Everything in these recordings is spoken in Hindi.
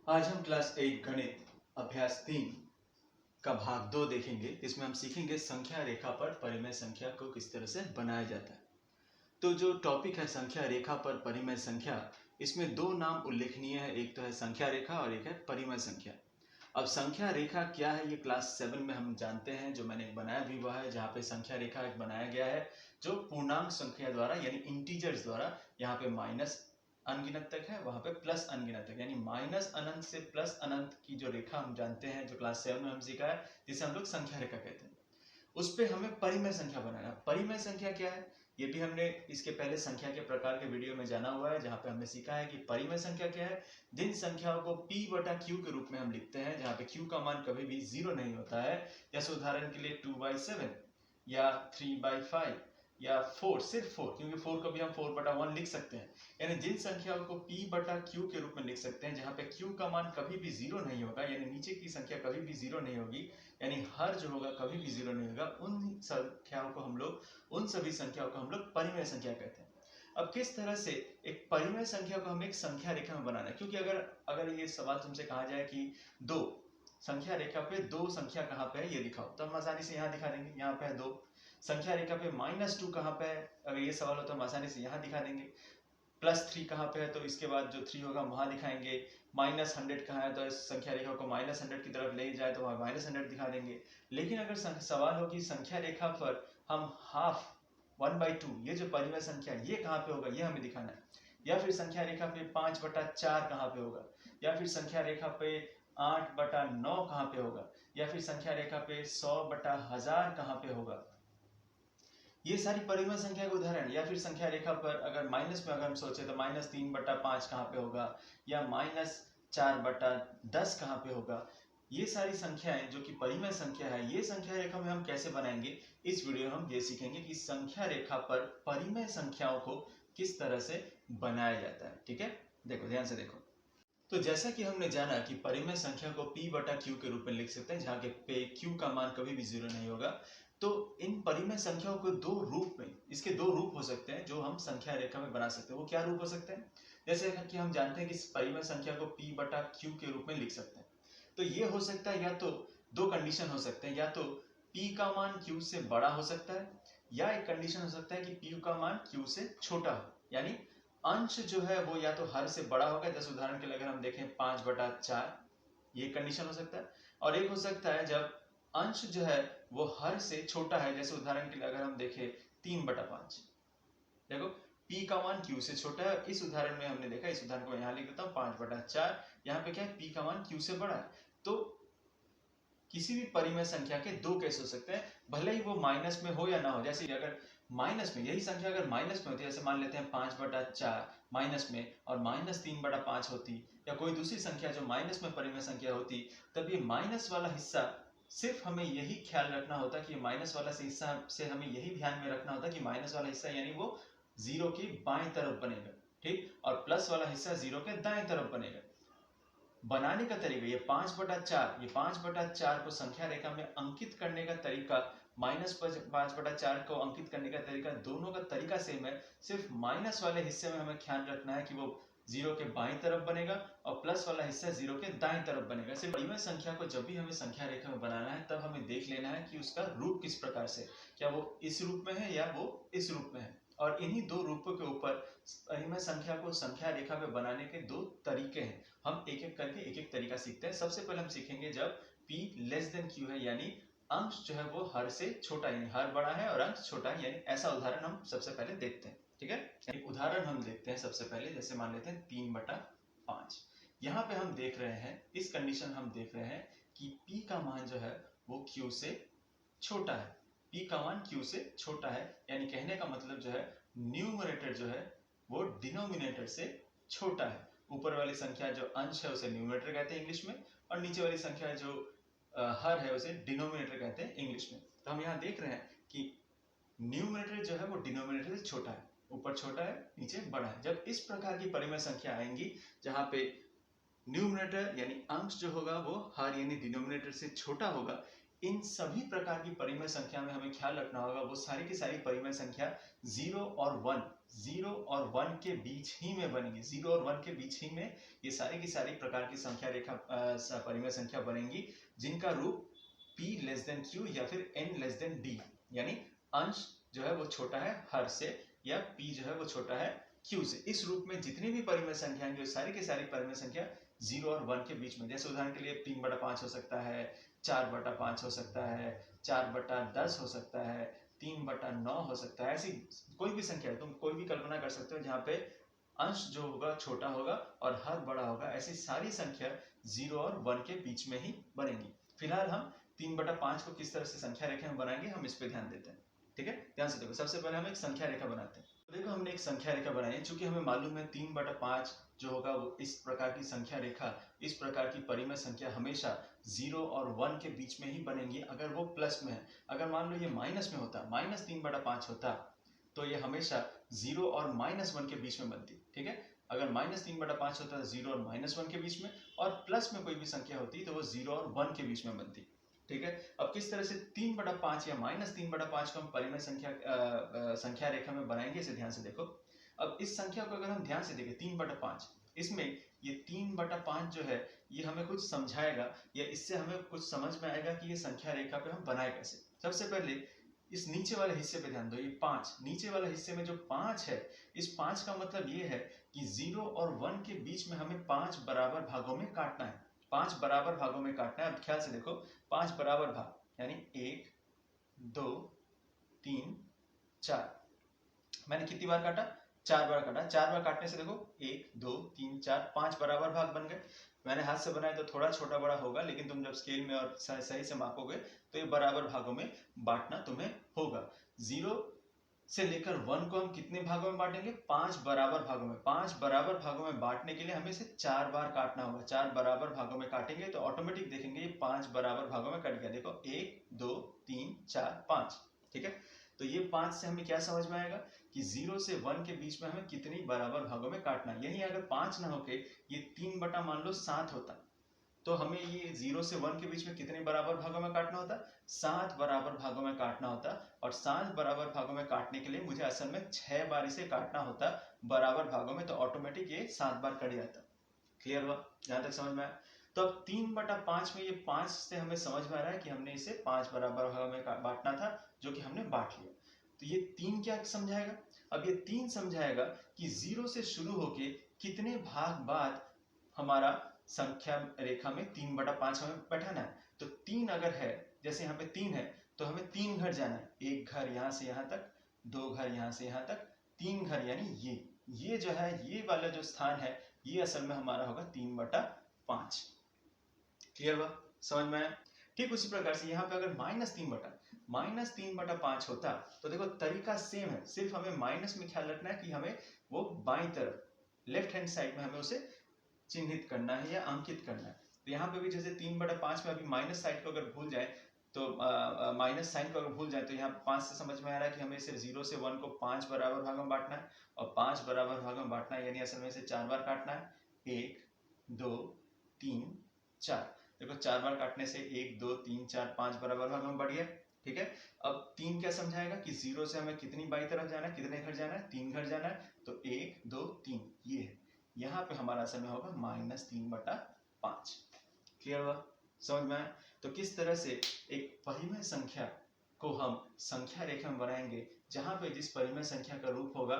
आज हम क्लास 8 गणित अभ्यास 3 का भाग 2 देखेंगे। इसमें हम सीखेंगे संख्या रेखा पर परिमेय संख्या को किस तरह से बनाया जाता है। तो जो टॉपिक है संख्या रेखा पर परिमेय संख्या, इसमें दो नाम उल्लेखनीय है, एक तो है संख्या रेखा और एक है परिमेय संख्या। अब संख्या रेखा क्या है ये क्लास 7 में हम जानते हैं, जो मैंने बनाया भी हुआ है, जहाँ पे संख्या रेखा एक बनाया गया है जो पूर्णांक संख्या द्वारा यानी इंटीजर्स द्वारा, यहाँ पे माइनस अनगिनत तक है, वहां पे प्लस अनगिनत तक, यानी माइनस अनंत से प्लस अनंत की जो रेखा हम जानते हैं, जो क्लास 7 में हम सीखा है, जिसे हम लोग संख्या रेखा कहते हैं, उस पे हमें परिमेय संख्या बनाना। परिमेय संख्या क्या है ये भी हमने इसके पहले संख्या के प्रकार के वीडियो में जाना हुआ है, जहाँ पे हमने सीखा है कि परिमेय संख्या क्या है। जिन संख्याओं को p बटा q के रूप में हम लिखते हैं, जहाँ पे q का मान कभी भी 0 नहीं होता है, जैसे उदाहरण के लिए 2/7 या 3/5 या 4, सिर्फ 4, क्योंकि 4 को भी हम 4/1 लिख सकते हैं। यानी जिन संख्याओं को p बटा q के रूप में लिख सकते हैं, जहाँ पे q का मान कभी भी 0 नहीं होगा, यानी नीचे की संख्या कभी भी 0 नहीं होगी, यानी हर जो होगा कभी भी 0 नहीं होगा, उन संख्याओं को हम लोग, उन सभी संख्याओं को हम लोग परिमेय संख्या कहते हैं। अब किस तरह से एक परिमेय संख्या को हमें एक संख्या रेखा में बनाना है, क्योंकि अगर ये सवाल तुमसे कहा जाए कि दो संख्या रेखा पे दो संख्या कहाँ पे है ये दिखाओ, तो हम आसानी से यहाँ दिखा देंगे, यहाँ पे है 2। संख्या रेखा पे -2 कहाँ पे है, अगर ये सवाल हो तो हम आसानी से यहाँ दिखा देंगे। +3 कहाँ पे है, तो इसके बाद जो 3 होगा वहां दिखाएंगे। -100 कहाँ है, तो इस संख्या रेखा को -100 की तरफ ले जाए तो वहां -100 दिखा देंगे। लेकिन अगर सवाल हो कि संख्या रेखा पर हम हाफ 1/2 ये जो परिमेय संख्या ये कहाँ पे होगा, ये हमें दिखाना है, या फिर संख्या रेखा पे 5/4 कहाँ पे होगा, या फिर संख्या रेखा पे 8/9 कहाँ पे होगा, या फिर संख्या रेखा पे 100/1000 कहाँ पे होगा, ये सारी परिमेय संख्या के उदाहरण। या फिर संख्या रेखा पर अगर माइनस में अगर हम सोचे तो -3/5 कहाँ पे होगा, या -4/10 कहाँ पे होगा। ये सारी संख्याएं जो कि परिमेय संख्या है, ये संख्या रेखा में हम कैसे बनाएंगे, इस वीडियो में हम ये सीखेंगे कि संख्या रेखा पर परिमेय संख्याओं को किस तरह से बनाया जाता है। ठीक है, देखो ध्यान से देखो। तो जैसा कि हमने जाना कि परिमेय संख्या को p बटा q के रूप में लिख सकते हैं, जहाँ के पे q का मान कभी भी 0 नहीं होगा। तो इन परिमेय संख्याओं को दो रूप में, इसके दो रूप हो सकते हैं जो हम संख्या रेखा में बना सकते हैं। वो क्या रूप हो सकते हैं, जैसे कि हम जानते हैं कि इस परिमेय संख्या को p बटा q के रूप में लिख सकते हैं। तो ये हो सकता है, या तो दो कंडीशन हो सकते हैं, या तो p का मान q से बड़ा हो सकता है, या एक कंडीशन हो सकता है कि p का मान q से छोटा हो, यानी अंश जो है वो या तो हर से बड़ा होगा, जैसे उदाहरण के लिए अगर हम देखें 5/4, ये कंडीशन हो सकता है। और एक हो सकता है जब अंश जो है वो हर से छोटा है, जैसे उदाहरण के लिए अगर हम देखें 3/5। देखो p का मान q से छोटा है, इस उदाहरण में हमने देखा, इस उदाहरण को यहाँ लिख देता हूँ 5/4, यहाँ पे क्या है p का मान q से बड़ा है। तो किसी भी परिमेय संख्या के दो केस हो सकते हैं, भले ही वो माइनस में हो या ना हो। जैसे अगर माइनस में, यही संख्या अगर माइनस में होती है, जैसे मान लेते हैं 5/4 माइनस में और -3/5 होती, या कोई दूसरी संख्या जो माइनस में परिमेय संख्या होती, तब ये माइनस वाला हिस्सा सिर्फ हमें यही ख्याल रखना होता कि माइनस वाला हिस्सा से हमें यही ध्यान में रखना होता कि माइनस वाला हिस्सा यानी वो 0 की बाएं तरफ बनेगा, ठीक, और प्लस वाला हिस्सा 0 के दाएं तरफ बनेगा। बनाने का तरीका, ये 5/4 को संख्या रेखा में अंकित करने का तरीका, -5/4 को अंकित करने का तरीका, दोनों का तरीका सेम है। सिर्फ माइनस वाले हिस्से में हमें ख्याल रखना है कि वो 0 के बाईं तरफ बनेगा और प्लस वाला हिस्सा 0 के दाएं तरफ बनेगा। सिर्फ परिमेय संख्या को जब भी हमें संख्या रेखा में बनाना है, तब हमें देख लेना है कि उसका रूप किस प्रकार से, क्या वो इस रूप में है या वो इस रूप में है। और इन्हीं दो रूपों के ऊपर परिमेय संख्या को संख्या रेखा में बनाने के दो तरीके हैं। हम एक एक करके एक एक तरीका सीखते हैं। सबसे पहले हम सीखेंगे जब p लेस देन q है, यानी अंश जो है वो हर से छोटा, यानी हर बड़ा है और अंश छोटा है, यानी ऐसा उदाहरण हम सबसे पहले देखते हैं। ठीक है, एक उदाहरण हम देखते हैं सबसे पहले, जैसे मान लेते हैं 3/5। यहाँ पे हम देख रहे हैं, इस कंडीशन हम देख रहे हैं कि p का मान जो है वो q से छोटा है। p का मान q से छोटा है, यानी कहने का मतलब जो है न्यूमरेटर जो है वो डिनोमिनेटर से छोटा है। ऊपर वाली संख्या जो अंश है उसे न्यूमरेटर कहते हैं इंग्लिश में, और नीचे वाली संख्या जो हर है उसे डिनोमिनेटर कहते हैं इंग्लिश में। तो हम यहाँ देख रहे हैं कि न्यूमरेटर जो है वो डिनोमिनेटर से छोटा है, ऊपर छोटा है नीचे बड़ा है। जब इस प्रकार की परिमेय संख्या आएंगी जहाँ पे न्यूमरेटर यानी अंश जो होगा वो हर यानी डिनोमिनेटर से छोटा होगा, इन सभी प्रकार की परिमेय संख्या में हमें ख्याल रखना होगा वो सारी की सारी परिमेय संख्या 0 और 1 के बीच ही में बनेगी। 0 और 1 के बीच ही में ये सारी की सारी प्रकार की संख्या रेखा परिमेय संख्या बनेंगी जिनका रूप p लेस देन q या फिर n लेस देन d, यानी अंश जो है वो छोटा है हर से या p जो है वो छोटा है q से। इस रूप में जितनी भी परिमेय संख्या हैं सारी की सारी परिमेय संख्या 0 और 1 के बीच में, जैसे उदाहरण के लिए 3/5 हो सकता है, 4/5 हो सकता है, 4/10 हो सकता है, 3/9 हो सकता है। ऐसी कोई भी संख्या तुम कोई भी कल्पना कर सकते हो जहाँ पे अंश जो होगा छोटा होगा और हर बड़ा होगा। ऐसी सारी संख्या 0 और 1 के बीच में ही बनेंगी। फिलहाल हम 3/5 को किस तरह से संख्या रेखा में बनाएंगे हम इस पे ध्यान देते हैं। ठीक है, ध्यान से देखो। सबसे पहले हम एक संख्या रेखा बनाते हैं। तो देखो हमने एक संख्या रेखा बनाई है। चूंकि हमें मालूम है 3/5 जो होगा वो इस प्रकार की संख्या रेखा, इस प्रकार की परिमेय संख्या हमेशा 0 और 1 के बीच में ही बनेंगी अगर वो प्लस में है। अगर मान लो ये माइनस में होता, -3/5 होता, तो ये हमेशा 0 और -1 के बीच में बनती। ठीक है, अगर -3/5 होता है 0 और -1 के बीच में, और प्लस में कोई भी संख्या होती तो वो 0 और 1 के बीच में बनती। ठीक है, अब किस तरह से 3/5 या -3/5 को हम परिमेय संख्या रेखा में बनाएंगे इसे ध्यान से देखो। अब इस संख्या को अगर हम ध्यान से देखें 3/5, इसमें ये 3/5 जो है ये हमें कुछ समझाएगा या इससे हमें कुछ समझ में आएगा कि ये संख्या रेखा पे हम बनाए कैसे। सबसे पहले इस नीचे वाले हिस्से पे ध्यान दो, ये 5, नीचे वाले हिस्से में जो 5 है, इस 5 का मतलब ये है कि 0 और 1 के बीच में हमें 5 बराबर भागों में काटना है। 5 बराबर भागों में काटना है। अब ख्याल से देखो, 5 बराबर भाग यानी 1 2 3 4, मैंने कितनी बार काटा? 4 बार काटा। 4 बार काटने से देखो 1 2 3 4 5 बराबर भाग बन गए। मैंने हाथ से बनाया तो थोड़ा छोटा बड़ा होगा, लेकिन तुम जब स्केल में और सही से मापोगे तो ये बराबर भागों में बांटना तुम्हें होगा। 0 से लेकर 1 को हम कितने भागों में बांटेंगे? 5 बराबर भागों में। 5 बराबर भागों में बांटने के लिए हमें इसे 4 बार काटना होगा। 4 बराबर भागों में काटेंगे तो ऑटोमेटिक देखेंगे ये 5 बराबर भागों में कट गया। देखो 1 2 3 4 5। ठीक है, तो ये 5 से हमें क्या समझ में आएगा कि 0 से 1 के बीच में हमें कितनी बराबर भागों में काटना है। यही अगर 5 ना होके ये 3 मान लो 7 होता, तो हमें ये 0 से 1 के बीच में कितने बराबर भागों में काटना होता? 7 बराबर भागों में काटना होता। और 7 बराबर भागों में काटने के लिए मुझे असल में 6 बार इसे काटना होता बराबर भागों में, तो ऑटोमेटिक ये 7 बार कट जाता। क्लियर हुआ? जहां तक समझ में आया? तो अब 3/5 में ये 5 से हमें समझ में आ रहा है कि हमने इसे 5 बराबर भागों में बांटना था, जो कि हमने बांट लिया। तो ये 3 क्या समझाएगा? अब ये 3 समझाएगा कि 0 से शुरू होके कितने भाग बाद हमारा संख्या रेखा में 3/5 हमें बैठाना है। तो 3 अगर है, जैसे यहाँ पे 3 है, तो हमें 3 घर जाना है। एक घर यहाँ से यहाँ तक, 2 घर यहाँ से यहाँ तक, 3 घर यानी ये जो है, ये वाला जो स्थान है, ये असल में हमारा होगा 3/5। क्लियर हुआ? समझ में आया? ठीक उसी प्रकार से यहाँ पे अगर -3/5 होता, तो देखो तरीका सेम है, सिर्फ हमें माइनस में ख्याल रखना है कि हमें वो बाईं तरफ लेफ्ट हैंड साइड में हमें उसे चिन्हित करना है या अंकित करना है। तो यहाँ पे भी जैसे 3/5 में अभी माइनस साइड को अगर भूल जाए तो माइनस साइन को अगर भूल जाए तो यहाँ 5 से समझ में आ रहा है कि हमें सिर्फ 0 से 1 को 5 बराबर भागों में बांटना है, और 5 बराबर भागों में बांटना है यानी असल में इसे 4 बार काटना है। 1 2 3 4, देखो 4 बार काटने से 1 2 3 4 5 बराबर भागों में बढ़ गया। ठीक है, अब 3 क्या समझाएगा कि 0 से हमें कितनी बाई तरफ जाना है, कितने घर जाना है? 3 घर जाना है। तो 1 2 3 ये है, यहाँ पे हमारा असल में होगा -3/5। क्लियर हुआ? समझ में आया? तो किस तरह से एक परिमेय संख्या को हम संख्या रेखा में बनाएंगे, जहां पे जिस परिमेय संख्या का रूप होगा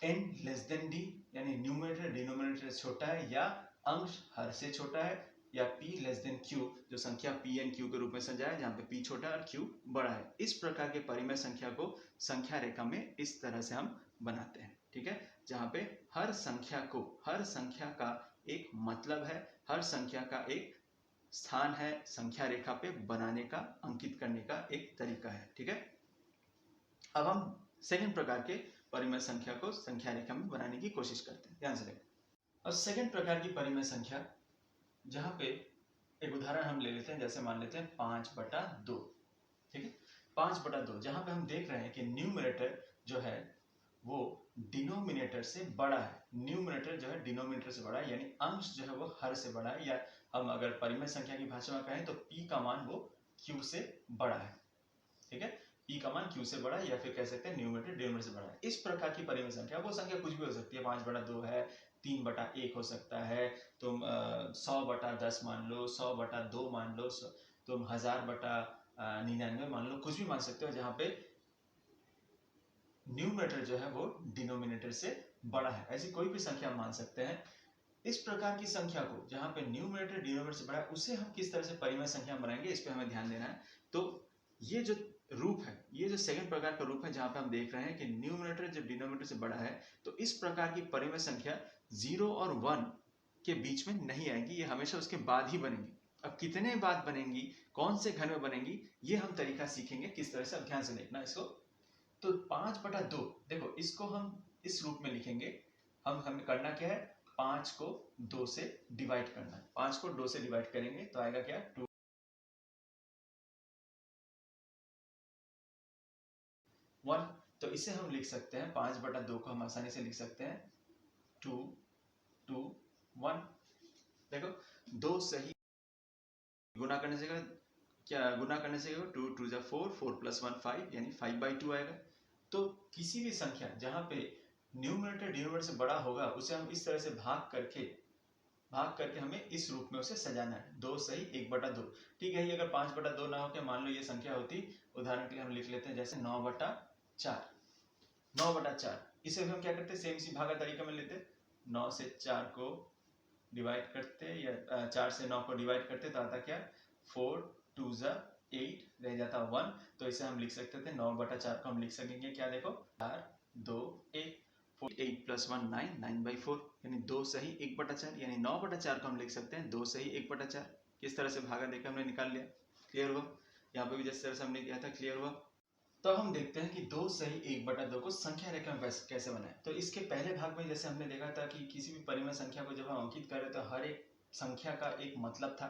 n लेस देन d, यानी न्यूमरेटर डिनोमिनेटर से छोटा है या अंश हर से छोटा है, या p लेस देन q, जो संख्या p n q के रूप में समझा है, जहां पे p छोटा है और q बड़ा है। इस प्रकार के परिमेय संख्या को संख्या रेखा में इस तरह से हम बनाते हैं। ठीक है, जहां पे हर संख्या का एक मतलब है, हर संख्या का एक स्थान है, संख्या रेखा पे बनाने का, अंकित करने का एक तरीका है। ठीक है, अब हम सेकंड प्रकार के परिमेय संख्या को संख्या रेखा में बनाने की कोशिश करते हैं। ध्यान से देखो। अब सेकंड प्रकार की परिमेय संख्या, जहां पे एक उदाहरण हम ले लेते हैं, जैसे मान लेते हैं 5/2। ठीक है, 5/2, जहां पे हम देख रहे हैं कि न्यूमरेटर जो है वो डिनोमिनेटर से बड़ा है। न्यूमरेटर जो है डिनोमिनेटर से बड़ा है, यानी अंश जो है वो हर से बड़ा है, या हम अगर परिमेय संख्या की भाषा में कहें तो p का मान वो क्यू से बड़ा है, ठीक है, p का मान q से बड़ा है, या फिर कह सकते हैं न्यूमरेटर डिनोमिनेटर से बड़ा है। इस प्रकार की परिमेय संख्या, वो संख्या कुछ भी हो सकती है, 5/2 है, 3/1 हो सकता है, तुम 100/10 मान लो, 100/2 मान लो, तुम 1000/99 मान लो, कुछ भी मान सकते हो जहां पे न्यूमरेटर जो है वो डिनोमिनेटर से बड़ा है, ऐसी कोई भी संख्या मान सकते हैं। इस प्रकार की संख्या को जहां पे न्यूमरेटर डिनोमिनेटर से बड़ा है, उसे हम किस तरह से परिमेय संख्या बनाएंगे, इस पे हमें ध्यान देना है। तो ये जो रूप है, ये जो सेकंड प्रकार का रूप है, जहां पे हम देख रहे हैं कि न्यूमरेटर जब डिनोमिनेटर से बड़ा है, तो इस प्रकार की परिमेय संख्या 0 और 1 के बीच में नहीं आएंगी, ये हमेशा उसके बाद ही बनेंगी। अब कितने बाद बनेंगी, कौन से घन में बनेंगी, ये हम तरीका सीखेंगे किस तरह से। अब ध्यान से देखना इसको। तो 5/2, देखो इसको हम इस रूप में लिखेंगे। हमें करना क्या है, 5 को 2 से डिवाइड करना है। 5 को 2 से डिवाइड करेंगे तो आएगा क्या, 2। 1। तो इसे हम लिख सकते हैं, 5/2 को हम आसानी से लिख सकते हैं 2 2 1। देखो 2 सही गुना करने से क्या, गुना करने से 2 2 जा 4, 4 + 1 5, यानी 5/2 आएगा। तो किसी भी संख्या जहां पे न्यूमरेटर डिनोमिनेटर से बड़ा होगा, उसे हम इस तरह से भाग करके हमें इस रूप में उसे सजाना है, 2 सही 1/2। ठीक है, ये अगर 5/2 ना होकर मान लो ये संख्या होती, उदाहरण के लिए हम लिख लेते हैं जैसे 9/4। 9/4 इसे हम क्या करते हैं, सेम सी भागा तरीका में लेते, 9 से 4 को डिवाइड करते, या 4 से 9 को डिवाइड करते, तो आता क्या, 4 2 जा 8, रह जाता 1। तो इसे हम लिख सकते थे 9/4 को हम लिख सकेंगे क्या, देखो 4 2 1, 8 + 1 9, 9/4, यानी 2 सही 1/4, यानी 9/4 को हम लिख सकते हैं 2 सही 1/4। किस तरह से भागा देकर हमने निकाल लिया, क्लियर हुआ। यहाँ पे भी जिस तरह से हमने किया था क्लियर हुआ। तो हम देखते हैं कि 2 सही 1/2 को संख्या रेखा में कैसे बनाएं। तो इसके पहले भाग में जैसे हमने देखा था कि किसी भी परिमेय संख्या को जब हम अंकित कर रहे तो हर एक संख्या का एक मतलब था,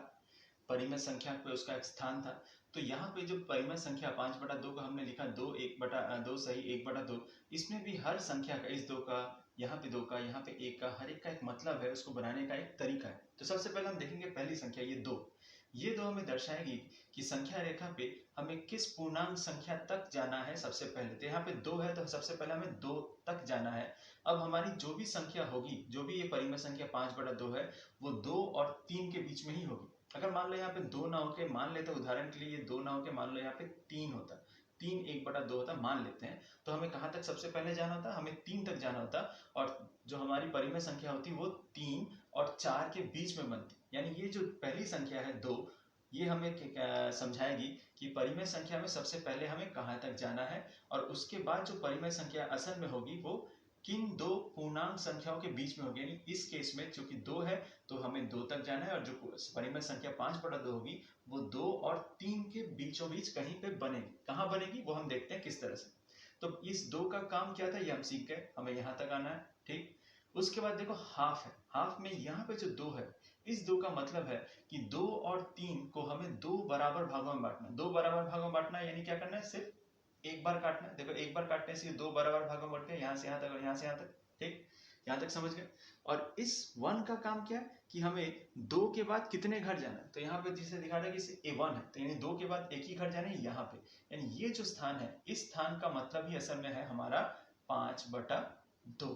परिमेय संख्या पे उसका एक स्थान था। तो यहाँ पे जो परिमेय संख्या 5/2 को हमने लिखा 2 सही 1/2, इसमें भी हर संख्या का, इस 2 का, यहाँ पे 2 का, यहाँ पे 1 का, हर एक का एक मतलब है, उसको बनाने का एक तरीका है। तो सबसे पहले हम देखेंगे पहली संख्या, ये 2। ये 2 हमें दर्शाएगी कि संख्या रेखा पे हमें किस पूर्णांक संख्या तक जाना है। सबसे पहले तो यहाँ पे 2 है, तो सबसे पहले हमें 2 तक जाना है। अब हमारी जो भी संख्या होगी, जो भी ये परिमेय संख्या 5/2 है, वो 2 और 3 के बीच में ही होगी। अगर मान लो यहाँ पे 2 ना होके, मान लेते उदाहरण के लिए ये 2 ना होके मान लो यहाँ पे 3 होता, 3 1/2 होता, मान लेते हैं, तो हमें कहाँ तक सबसे पहले जाना होता, हमें 3 तक जाना होता। और जो हमारी परिमेय संख्या होती वो 3 और 4 के बीच में बनती। यानी ये जो पहली संख्या है 2, ये हमें समझाएगी कि परिमेय संख्या में सबसे पहले हमें कहाँ तक जाना है, और उसके बाद जो परिमेय संख्या असल में होगी वो किन 2 पूर्णांक संख्याओं के बीच में होगी। यानी इस केस में चूंकि 2 है तो हमें 2 तक जाना है, और जो परिमेय संख्या 5/2 होगी वो 2 और 3 के बीचों बीच कहीं पे बनेगी। कहाँ बनेगी वो हम देखते हैं किस तरह से। तो इस 2 का काम क्या था ये हम सीख गए, हमें यहाँ तक आना है, ठीक। उसके बाद देखो हाफ है, हाफ में यहाँ पे जो 2 है, इस 2 का मतलब है कि 2 और 3 को हमें 2 बराबर भागों में बांटना है। 2 बराबर भागों में बांटना है, यानी क्या करना है, सिर्फ एक बार काटना है। देखो एक बार काटने से 2 बराबर भागों में बढ़ गए, यहाँ से यहाँ तक और यहाँ से यहाँ तक, ठीक, यहाँ तक समझ गए। और इस 1 का काम क्या है कि हमें 2 के बाद कितने घर जाना है। तो यहाँ पे जिसे दिखा रहा है कि इसे A1 है, तो यानी 2 के बाद एक ही घर जाना है यहाँ पे। यानी ये जो स्थान है, इस स्थान का मतलब ही असल में है हमारा 5/2,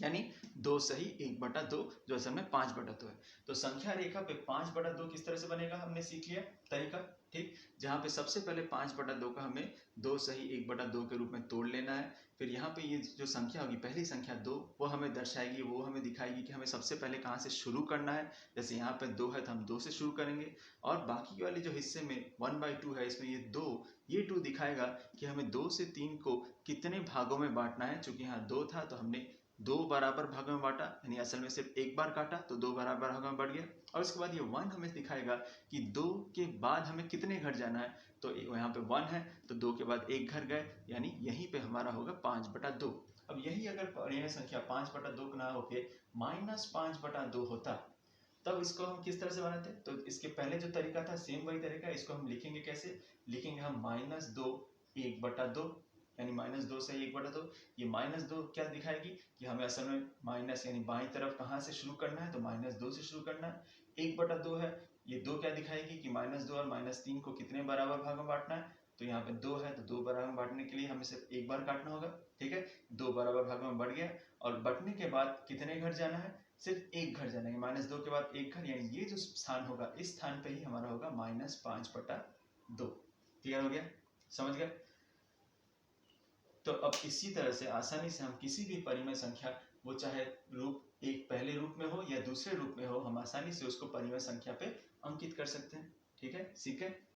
यानी 2 सही 1/2, जो असल में 5/2 है। तो संख्या रेखा पे 5/2 किस तरह से बनेगा हमने सीख लिया तरीका, ठीक। जहां पे सबसे पहले 5/2 का हमें 2 सही 1/2 के रूप में तोड़ लेना है। फिर यहाँ पे ये जो संख्या होगी पहली संख्या 2, वो हमें दर्शाएगी, वो हमें दिखाएगी कि हमें सबसे पहले कहाँ से शुरू करना है। जैसे यहाँ पे 2 है तो हम 2 से शुरू करेंगे, और बाकी वाले जो हिस्से में 1/2 है, इसमें ये 2 दिखाएगा कि हमें 2 से 3 को कितने भागों में बांटना है। चूंकि यहाँ 2 था तो हमने 2 बराबर भागों में बांटा, यानी असल में सिर्फ एक बार काटा तो 2 बराबर भागों में बढ़ गया। और उसके बाद ये 1 हमें दिखाएगा कि 2 के बाद हमें कितने घर जाना है। तो यहाँ पे 1 है तो 2 के बाद एक घर गए, यानी यहीं पे हमारा होगा 5/2। अब यही अगर परिमेय संख्या 5/2 ना होके -5/2 होता, तब इसको हम किस तरह से बनाते। तो इसके पहले जो तरीका था सेम वही तरीका, इसको हम लिखेंगे कैसे, लिखेंगे हम -2 1/2, यानी -2 से 1/2। ये -2 क्या दिखाएगी कि हमें असल में माइनस यानी बाईं तरफ कहाँ से शुरू करना है, तो -2 से शुरू करना है। 1/2 है, ये 2 क्या दिखाएगी कि -2 और -3 को कितने बराबर भागों में बांटना है, तो यहाँ पे 2 है, तो 2 बराबर में बांटने के लिए हमें सिर्फ एक बार काटना होगा। ठीक है, 2 बराबर भागों में बढ़ गया और बढ़ने के बाद कितने घर जाना है, सिर्फ एक घर जाना है। -2 के बाद एक घर, यानी ये जो स्थान होगा इस स्थान पे ही हमारा होगा -5/2। क्लियर हो गया, समझ गए? तो अब इसी तरह से आसानी से हम किसी भी परिमेय संख्या, वो चाहे रूप एक पहले रूप में हो या दूसरे रूप में हो, हम आसानी से उसको परिमेय संख्या पे अंकित कर सकते हैं। ठीक है, सीखे?